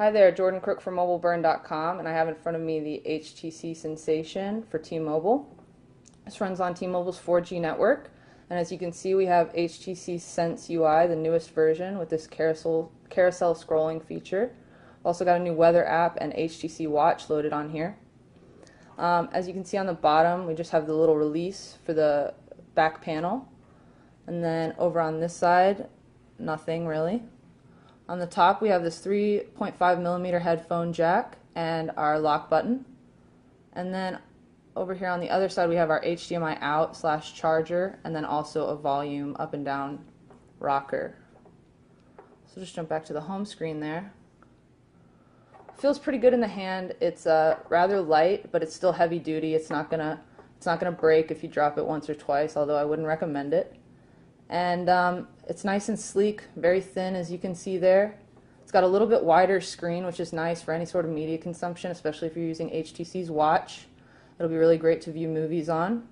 Hi there, Jordan Crook from MobileBurn.com, and I have in front of me the HTC Sensation for T-Mobile. This runs on T-Mobile's 4G network, and as you can see, we have HTC Sense UI, the newest version, with this carousel scrolling feature. Also got a new weather app and HTC Watch loaded on here. As you can see on the bottom, we just have the little release for the back panel, and then over on this side, nothing really. On the top, we have this 3.5mm headphone jack and our lock button. And then over here on the other side, we have our HDMI out / charger, and then also a volume up and down rocker. So just jump back to the home screen there. Feels pretty good in the hand. It's rather light, but it's still heavy duty. It's not gonna break if you drop it once or twice, although I wouldn't recommend it. And it's nice and sleek, very thin as you can see there. It's got a little bit wider screen, which is nice for any sort of media consumption, especially if you're using HTC's Watch. It'll be really great to view movies on.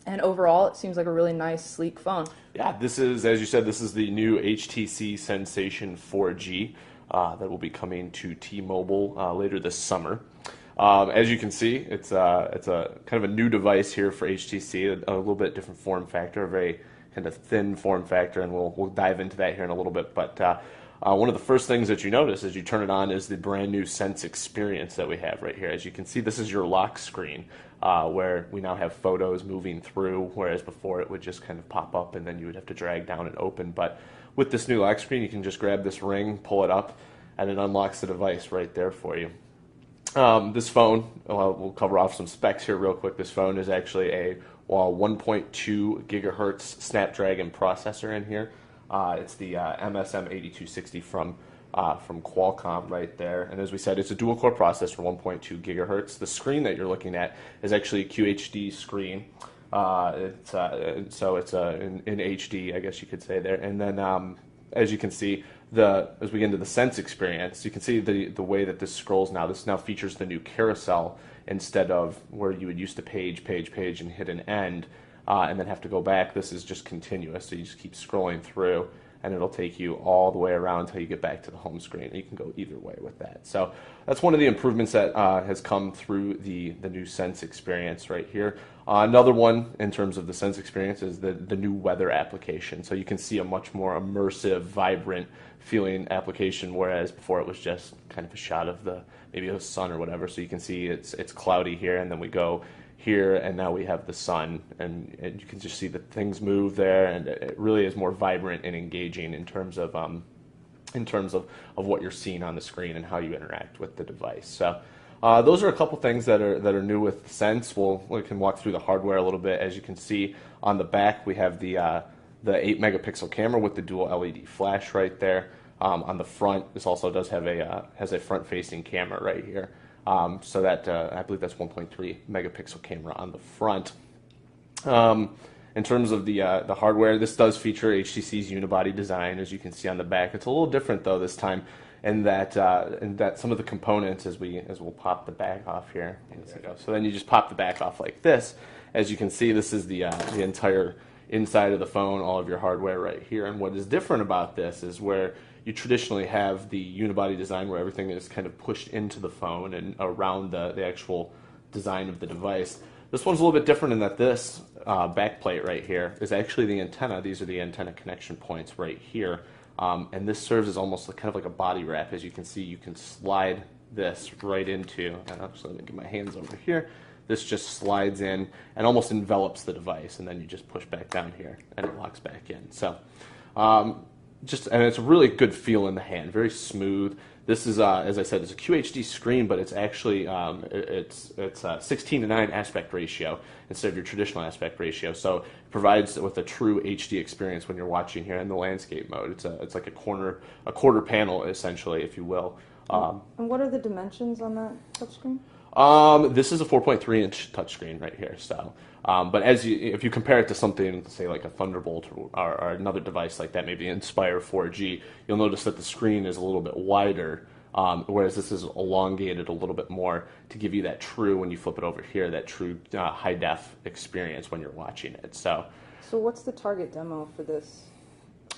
And overall, it seems like a really nice, sleek phone. Yeah, this is, as you said, this is the new HTC Sensation 4G that will be coming to T-Mobile later this summer. As you can see, it's a kind of a new device here for HTC, a little bit different form factor, a very kind of thin form factor, and we'll dive into that here in a little bit. But one of the first things that you notice as you turn it on is the brand new Sense experience that we have right here. As you can see, this is your lock screen where we now have photos moving through, whereas before it would just kind of pop up and then you would have to drag down and open. But with this new lock screen, you can just grab this ring, pull it up, and it unlocks the device right there for you. This phone, we'll cover off some specs here real quick. This phone is actually a 1.2 gigahertz Snapdragon processor in here. It's the MSM8260 from Qualcomm right there. And as we said, it's a dual core processor, 1.2 gigahertz. The screen that you're looking at is actually a QHD screen. So it's in HD, I guess you could say there. And then as you can see, as we get into the Sense experience, you can see the way that this scrolls now. This now features the new carousel instead of where you would used to page, and hit an end and then have to go back. This is just continuous, so you just keep scrolling through, and it'll take you all the way around until you get back to the home screen. And you can go either way with that. So that's one of the improvements that has come through the new Sense experience right here. Another one in terms of the Sense experience is the new weather application. So you can see a much more immersive, vibrant feeling application, whereas before it was just kind of a shot of maybe the sun or whatever. So you can see it's cloudy here, and then we go here, and now we have the sun, and you can just see that things move there, and it really is more vibrant and engaging in terms of what you're seeing on the screen and how you interact with the device. So those are a couple things that are new with Sense. We can walk through the hardware a little bit. As you can see on the back, we have the 8 megapixel camera with the dual LED flash right there. On the front, this also does have has a front-facing camera right here. So that I believe that's 1.3 megapixel camera on the front. In terms of the hardware, this does feature HTC's unibody design, as you can see on the back. It's a little different though this time, in that some of the components, as we'll pop the back off here. So then you just pop the back off like this. As you can see, this is the entire inside of the phone, all of your hardware right here. And what is different about this is where you traditionally have the unibody design where everything is kind of pushed into the phone and around the actual design of the device. This one's a little bit different in that this backplate right here is actually the antenna. These are the antenna connection points right here. And this serves as almost kind of like a body wrap. As you can see, you can slide this right into, and actually let me get my hands over here. This just slides in and almost envelops the device, and then you just push back down here and it locks back in. So and it's a really good feel in the hand, very smooth. This is, as I said, it's a QHD screen, but it's actually it's a 16:9 aspect ratio instead of your traditional aspect ratio. So it provides with a true HD experience when you're watching here in the landscape mode. It's like a quarter panel essentially, if you will. And what are the dimensions on that touchscreen? This is a 4.3-inch touchscreen right here. So, but if you compare it to something, say like a Thunderbolt or another device like that, maybe Inspire 4G, you'll notice that the screen is a little bit wider, whereas this is elongated a little bit more to give you that true, when you flip it over here, that true high def experience when you're watching it. So what's the target demo for this?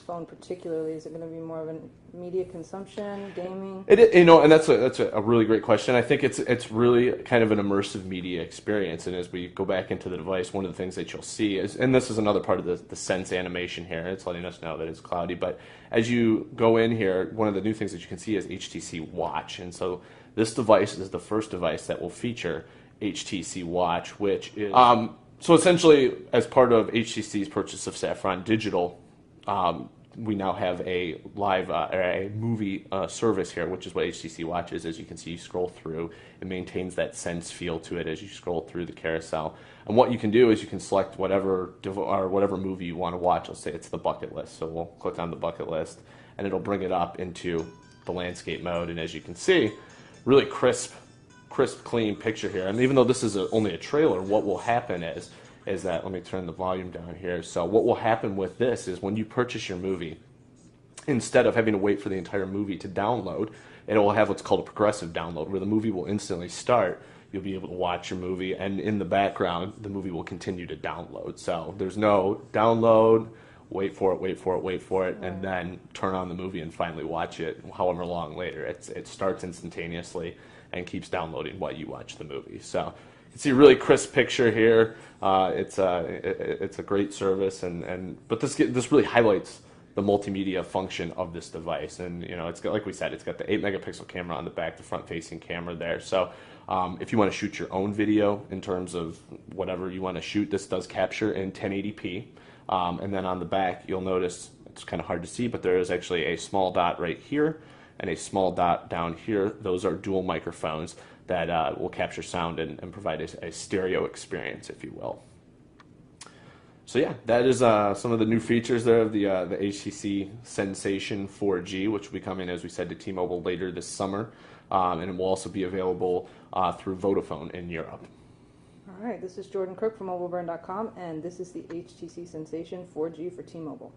phone particularly? Is it going to be more of a media consumption, gaming? And that's a really great question. I think it's really kind of an immersive media experience. And as we go back into the device, one of the things that you'll see is, and this is another part of the Sense animation here. It's letting us know that it's cloudy. But as you go in here, one of the new things that you can see is HTC Watch. And so this device is the first device that will feature HTC Watch, which is so essentially as part of HTC's purchase of Saffron Digital. We now have a live or a movie service here, which is what HTC Watch is. As you can see, you scroll through, it maintains that Sense feel to it as you scroll through the carousel. And what you can do is you can select whatever movie you want to watch. Let's say it's the bucket list, so we'll click on the bucket list, and it'll bring it up into the landscape mode. And as you can see, really crisp, clean picture here. And even though this is only a trailer, what will happen is that, let me turn the volume down here. So what will happen with this is when you purchase your movie, instead of having to wait for the entire movie to download, it will have what's called a progressive download, where the movie will instantly start. You'll be able to watch your movie, and in the background, the movie will continue to download. So there's no download, wait for it, and then turn on the movie and finally watch it however long later. It starts instantaneously and keeps downloading while you watch the movie. So you can see a really crisp picture here. It's a great service, but this really highlights the multimedia function of this device. And it's got, like we said, it's got the 8-megapixel camera on the back, the front-facing camera there. So if you want to shoot your own video in terms of whatever you want to shoot, this does capture in 1080p. And then on the back, you'll notice it's kind of hard to see, but there is actually a small dot right here and a small dot down here. Those are dual microphones that will capture sound and provide a stereo experience, if you will. So yeah, that is some of the new features there of the HTC Sensation 4G, which will be coming, as we said, to T-Mobile later this summer, and it will also be available through Vodafone in Europe. All right, this is Jordan Crook from MobileBurn.com, and this is the HTC Sensation 4G for T-Mobile.